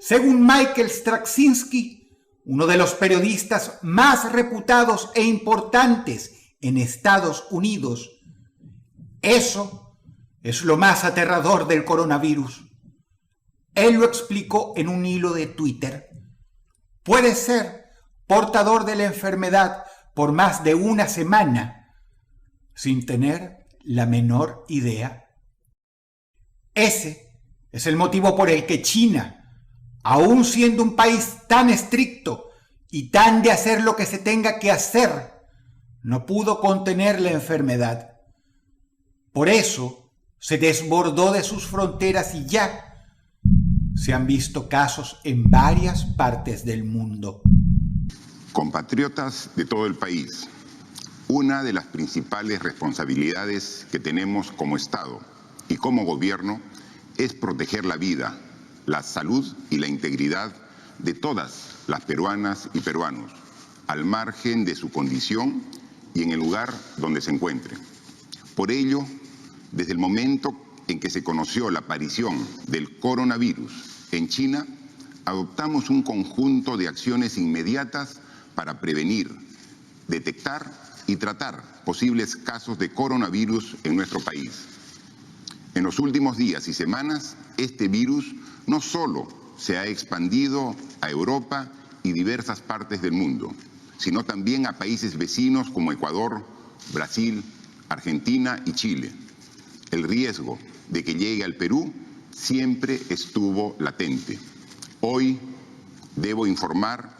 Según Michael Straczynski, uno de los periodistas más reputados e importantes en Estados Unidos, eso es lo más aterrador del coronavirus. Él lo explicó en un hilo de Twitter. Puede ser portador de la enfermedad por más de una semana sin tener la menor idea. Ese es el motivo por el que China, aún siendo un país tan estricto y tan de hacer lo que se tenga que hacer, no pudo contener la enfermedad. Por eso se desbordó de sus fronteras y ya se han visto casos en varias partes del mundo. Compatriotas de todo el país, una de las principales responsabilidades que tenemos como Estado y como Gobierno es proteger la vida, la salud y la integridad de todas las peruanas y peruanos, al margen de su condición y en el lugar donde se encuentren. Por ello, desde el momento en que se conoció la aparición del coronavirus en China, adoptamos un conjunto de acciones inmediatas para prevenir, detectar y tratar posibles casos de coronavirus en nuestro país. En los últimos días y semanas, este virus no solo se ha expandido a Europa y diversas partes del mundo, sino también a países vecinos como Ecuador, Brasil, Argentina y Chile. El riesgo de que llegue al Perú siempre estuvo latente. Hoy debo informar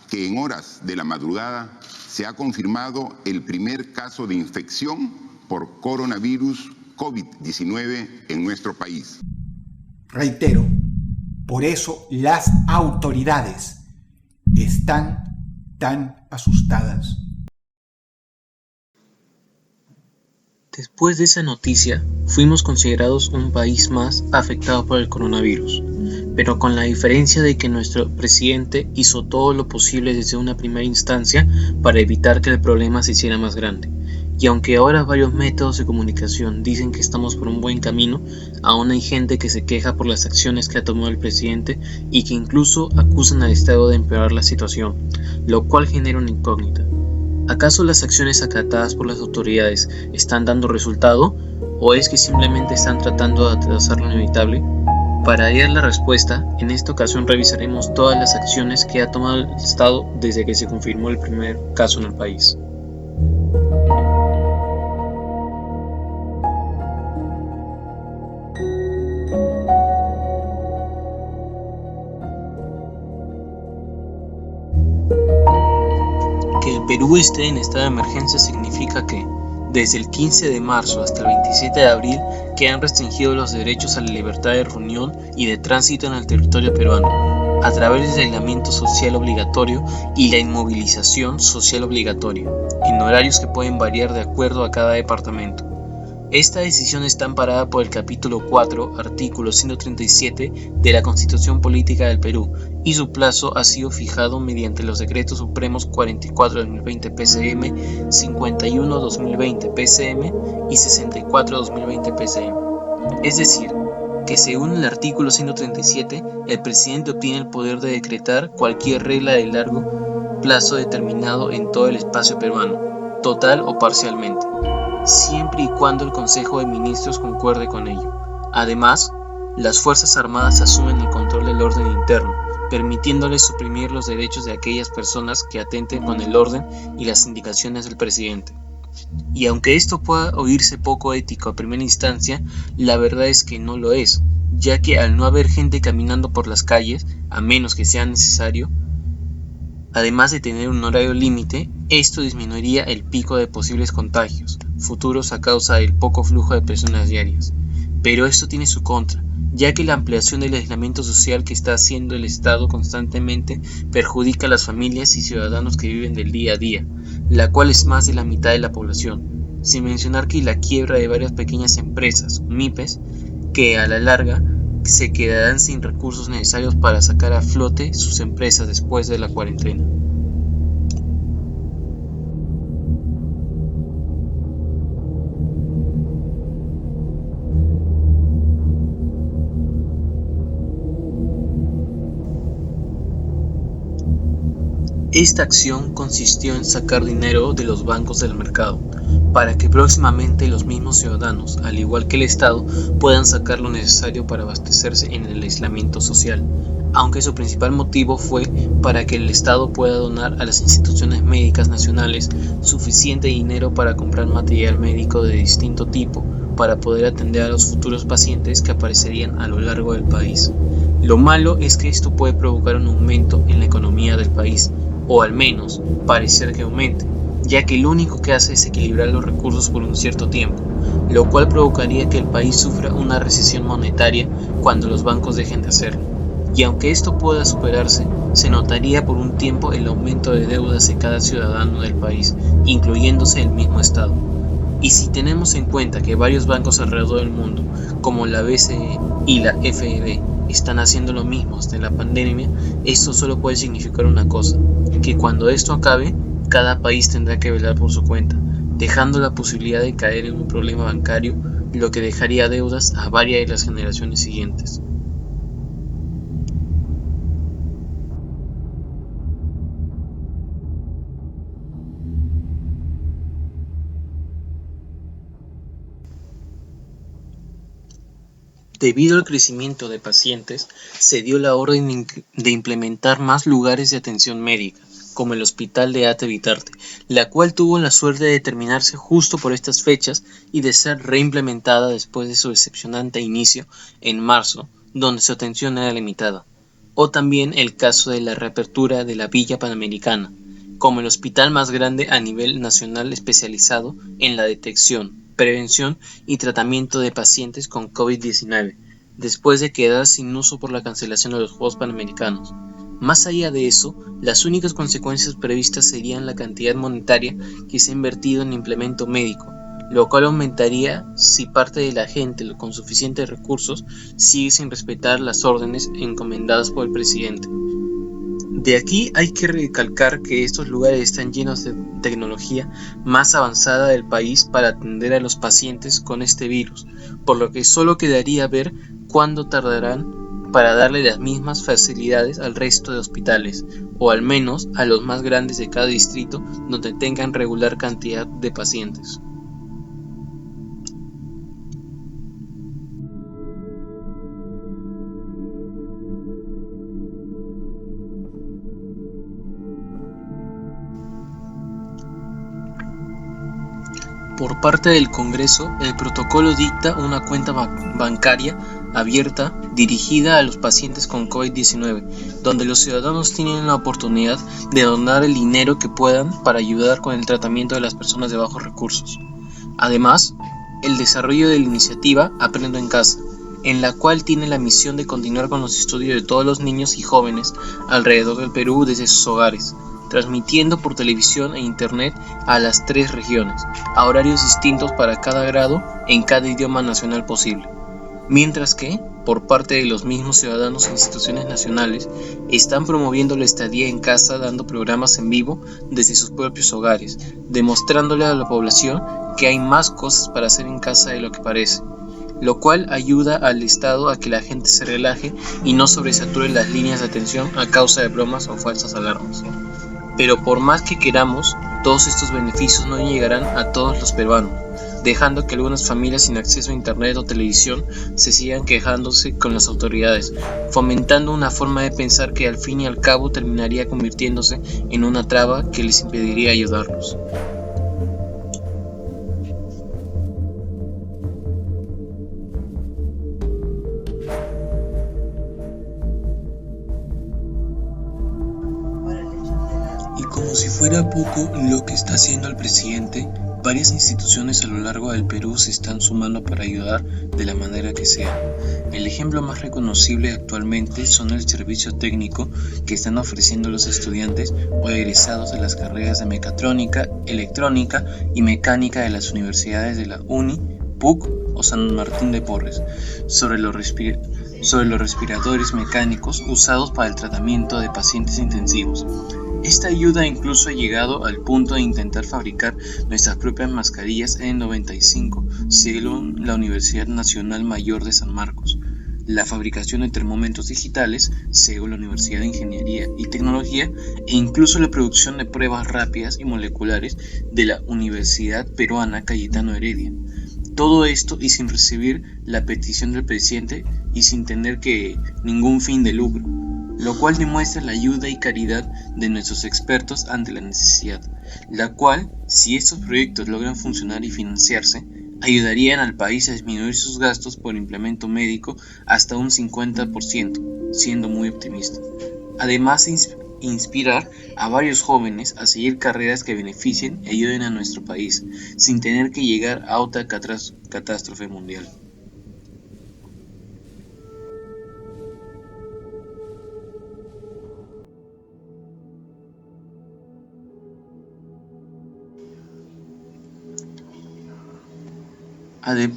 que en horas de la madrugada se ha confirmado el primer caso de infección por coronavirus COVID-19 en nuestro país. Reitero, por eso las autoridades están tan asustadas. Después de esa noticia, fuimos considerados un país más afectado por el coronavirus, pero con la diferencia de que nuestro presidente hizo todo lo posible desde una primera instancia para evitar que el problema se hiciera más grande. Y aunque ahora varios métodos de comunicación dicen que estamos por un buen camino, aún hay gente que se queja por las acciones que ha tomado el presidente y que incluso acusan al Estado de empeorar la situación, lo cual genera una incógnita. ¿Acaso las acciones acatadas por las autoridades están dando resultado o es que simplemente están tratando de atrasar lo inevitable? Para hallar la respuesta, en esta ocasión revisaremos todas las acciones que ha tomado el Estado desde que se confirmó el primer caso en el país. Que el Perú esté en estado de emergencia significa que, desde el 15 de marzo hasta el 27 de abril, quedan restringidos los derechos a la libertad de reunión y de tránsito en el territorio peruano, a través del aislamiento social obligatorio y la inmovilización social obligatoria, en horarios que pueden variar de acuerdo a cada departamento. Esta decisión está amparada por el capítulo 4, artículo 137 de la Constitución Política del Perú, y su plazo ha sido fijado mediante los decretos supremos 44-2020 PCM, 51-2020 PCM y 64-2020 PCM. Es decir, que según el artículo 137, el presidente obtiene el poder de decretar cualquier regla de largo plazo determinado en todo el espacio peruano, total o parcialmente, siempre y cuando el Consejo de Ministros concuerde con ello. Además, las Fuerzas Armadas asumen el control del orden interno, permitiéndoles suprimir los derechos de aquellas personas que atenten con el orden y las indicaciones del presidente. Y aunque esto pueda oírse poco ético a primera instancia, la verdad es que no lo es, ya que al no haber gente caminando por las calles, a menos que sea necesario, además de tener un horario límite, esto disminuiría el pico de posibles contagios futuros a causa del poco flujo de personas diarias. Pero esto tiene su contra, ya que la ampliación del aislamiento social que está haciendo el Estado constantemente perjudica a las familias y ciudadanos que viven del día a día, la cual es más de la mitad de la población, sin mencionar que la quiebra de varias pequeñas empresas, MIPES, que a la larga se quedarán sin recursos necesarios para sacar a flote sus empresas después de la cuarentena. Esta acción consistió en sacar dinero de los bancos del mercado, para que próximamente los mismos ciudadanos, al igual que el Estado, puedan sacar lo necesario para abastecerse en el aislamiento social, aunque su principal motivo fue para que el Estado pueda donar a las instituciones médicas nacionales suficiente dinero para comprar material médico de distinto tipo para poder atender a los futuros pacientes que aparecerían a lo largo del país. Lo malo es que esto puede provocar un aumento en la economía del país, o al menos parecer que aumente, ya que lo único que hace es equilibrar los recursos por un cierto tiempo, lo cual provocaría que el país sufra una recesión monetaria cuando los bancos dejen de hacerlo. Y aunque esto pueda superarse, se notaría por un tiempo el aumento de deudas de cada ciudadano del país, incluyéndose el mismo Estado. Y si tenemos en cuenta que varios bancos alrededor del mundo, como la BCE y la FED, están haciendo lo mismo hasta la pandemia, esto solo puede significar una cosa, que cuando esto acabe, cada país tendrá que velar por su cuenta, dejando la posibilidad de caer en un problema bancario, lo que dejaría deudas a varias de las generaciones siguientes. Debido al crecimiento de pacientes, se dio la orden de implementar más lugares de atención médica, como el Hospital de Ate Bitarte, la cual tuvo la suerte de terminarse justo por estas fechas y de ser reimplementada después de su decepcionante inicio en marzo, donde su atención era limitada. O también el caso de la reapertura de la Villa Panamericana, como el hospital más grande a nivel nacional especializado en la detección, prevención y tratamiento de pacientes con COVID-19, después de quedar sin uso por la cancelación de los Juegos Panamericanos. Más allá de eso, las únicas consecuencias previstas serían la cantidad monetaria que se ha invertido en implemento médico, lo cual aumentaría si parte de la gente con suficientes recursos sigue sin respetar las órdenes encomendadas por el presidente. De aquí hay que recalcar que estos lugares están llenos de tecnología más avanzada del país para atender a los pacientes con este virus, por lo que solo quedaría ver cuándo tardarán para darle las mismas facilidades al resto de hospitales, o al menos a los más grandes de cada distrito donde tengan regular cantidad de pacientes. Por parte del Congreso, el protocolo dicta una cuenta bancaria abierta dirigida a los pacientes con COVID-19, donde los ciudadanos tienen la oportunidad de donar el dinero que puedan para ayudar con el tratamiento de las personas de bajos recursos. Además, el desarrollo de la iniciativa Aprendo en Casa, en la cual tiene la misión de continuar con los estudios de todos los niños y jóvenes alrededor del Perú desde sus hogares, transmitiendo por televisión e internet a las 3 regiones, a horarios distintos para cada grado en cada idioma nacional posible. Mientras que, por parte de los mismos ciudadanos e instituciones nacionales, están promoviendo la estadía en casa dando programas en vivo desde sus propios hogares, demostrándole a la población que hay más cosas para hacer en casa de lo que parece, lo cual ayuda al Estado a que la gente se relaje y no sobresature las líneas de atención a causa de bromas o falsas alarmas. Pero por más que queramos, todos estos beneficios no llegarán a todos los peruanos, dejando que algunas familias sin acceso a internet o televisión se sigan quejándose con las autoridades, fomentando una forma de pensar que al fin y al cabo terminaría convirtiéndose en una traba que les impediría ayudarlos. Como si fuera poco lo que está haciendo el presidente, varias instituciones a lo largo del Perú se están sumando para ayudar de la manera que sea. El ejemplo más reconocible actualmente son el servicio técnico que están ofreciendo los estudiantes o egresados de las carreras de mecatrónica, electrónica y mecánica de las universidades de la UNI, PUC o San Martín de Porres, sobre los respiradores mecánicos usados para el tratamiento de pacientes intensivos. Esta ayuda incluso ha llegado al punto de intentar fabricar nuestras propias mascarillas N95, según la Universidad Nacional Mayor de San Marcos. la fabricación de termómetros digitales, según la Universidad de Ingeniería y Tecnología, e incluso la producción de pruebas rápidas y moleculares de la Universidad Peruana Cayetano Heredia. Todo esto y sin recibir la petición del presidente y sin tener ningún fin de lucro, lo cual demuestra la ayuda y caridad de nuestros expertos ante la necesidad, la cual, si estos proyectos logran funcionar y financiarse, ayudarían al país a disminuir sus gastos por implemento médico hasta un 50%, siendo muy optimista. Además, inspirar a varios jóvenes a seguir carreras que beneficien y ayuden a nuestro país, sin tener que llegar a otra catástrofe mundial.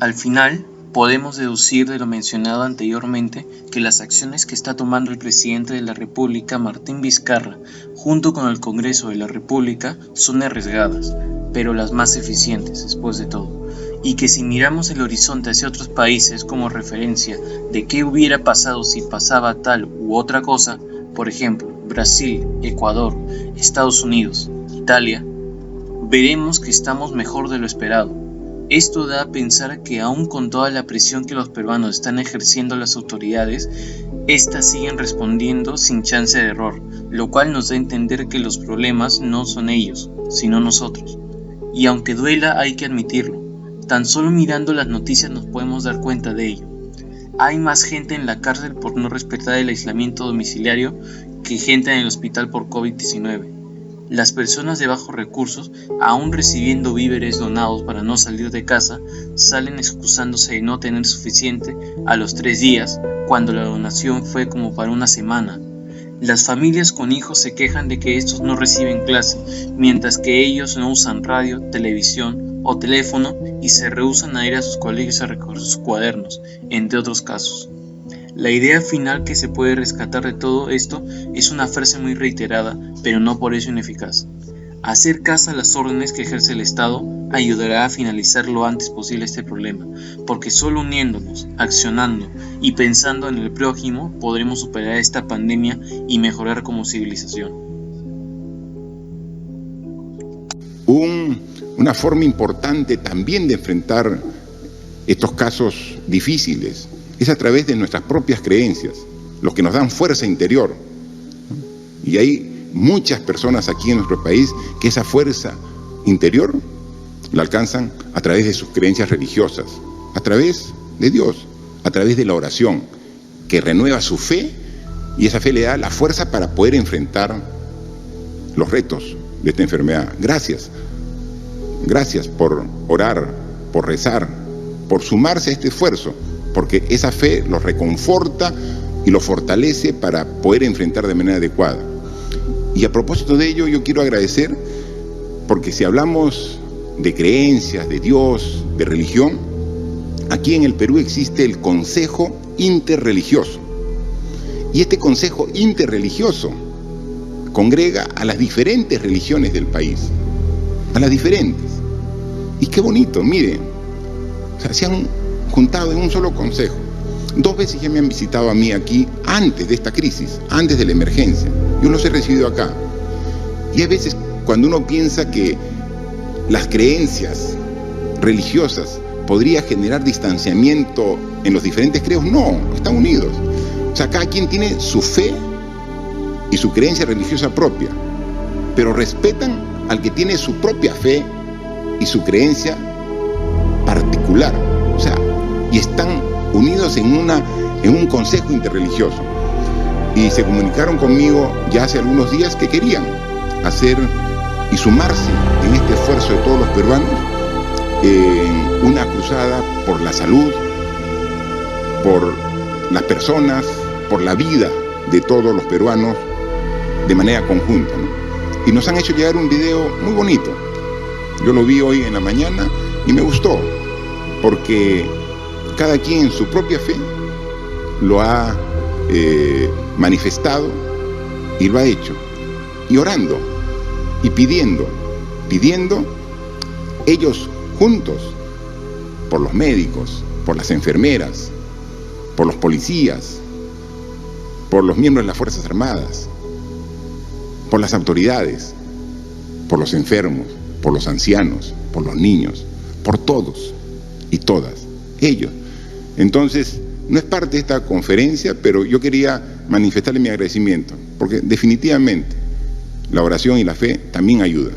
Al final, podemos deducir de lo mencionado anteriormente que las acciones que está tomando el presidente de la República, Martín Vizcarra, junto con el Congreso de la República, son arriesgadas, pero las más eficientes después de todo, y que si miramos el horizonte hacia otros países como referencia de qué hubiera pasado si pasaba tal u otra cosa, por ejemplo, Brasil, Ecuador, Estados Unidos, Italia, veremos que estamos mejor de lo esperado. Esto da a pensar que aún con toda la presión que los peruanos están ejerciendo a las autoridades, éstas siguen respondiendo sin chance de error, lo cual nos da a entender que los problemas no son ellos, sino nosotros. Y aunque duela, hay que admitirlo. Tan solo mirando las noticias nos podemos dar cuenta de ello. Hay más gente en la cárcel por no respetar el aislamiento domiciliario que gente en el hospital por COVID-19. Las personas de bajos recursos, aún recibiendo víveres donados para no salir de casa, salen excusándose de no tener suficiente a los 3 días, cuando la donación fue como para una semana. Las familias con hijos se quejan de que estos no reciben clase, mientras que ellos no usan radio, televisión o teléfono y se rehúsan a ir a sus colegios a recoger sus cuadernos, entre otros casos. La idea final que se puede rescatar de todo esto es una frase muy reiterada, pero no por eso ineficaz. Hacer caso a las órdenes que ejerce el Estado ayudará a finalizar lo antes posible este problema, porque solo uniéndonos, accionando y pensando en el prójimo podremos superar esta pandemia y mejorar como civilización. Una forma importante también de enfrentar estos casos difíciles es a través de nuestras propias creencias, los que nos dan fuerza interior. Y hay muchas personas aquí en nuestro país que esa fuerza interior la alcanzan a través de sus creencias religiosas, a través de Dios, a través de la oración, que renueva su fe y esa fe le da la fuerza para poder enfrentar los retos de esta enfermedad. Gracias por orar, por rezar, por sumarse a este esfuerzo, porque esa fe los reconforta y los fortalece para poder enfrentar de manera adecuada. Y a propósito de ello, yo quiero agradecer, porque si hablamos de creencias, de Dios, de religión, aquí en el Perú existe el Consejo Interreligioso. Y este Consejo Interreligioso congrega a las diferentes religiones del país, a las diferentes. Y qué bonito, miren, se han juntado en un solo consejo. 2 veces ya me han visitado a mí aquí antes de esta crisis, antes de la emergencia. Yo los he recibido acá. Y a veces cuando uno piensa que las creencias religiosas podría generar distanciamiento en los diferentes credos, no, están unidos. O sea, cada quien tiene su fe y su creencia religiosa propia, pero respetan al que tiene su propia fe y su creencia particular. O sea, y están unidos en un consejo interreligioso. Y se comunicaron conmigo ya hace algunos días que querían hacer y sumarse en este esfuerzo de todos los peruanos en una cruzada por la salud, por las personas, por la vida de todos los peruanos de manera conjunta, ¿no? Y nos han hecho llegar un video muy bonito. Yo lo vi hoy en la mañana y me gustó, porque cada quien en su propia fe lo ha manifestado y lo ha hecho, y orando y pidiendo ellos juntos, por los médicos, por las enfermeras, por los policías, por los miembros de las Fuerzas Armadas, por las autoridades, por los enfermos, por los ancianos, por los niños, por todos y todas, ellos. Entonces, no es parte de esta conferencia, pero yo quería manifestarle mi agradecimiento, porque definitivamente la oración y la fe también ayudan,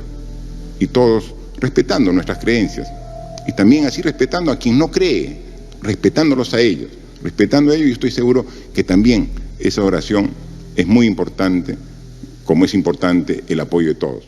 y todos respetando nuestras creencias, y también así respetando a quien no cree, respetándolos a ellos, respetando a ellos, y estoy seguro que también esa oración es muy importante, como es importante el apoyo de todos.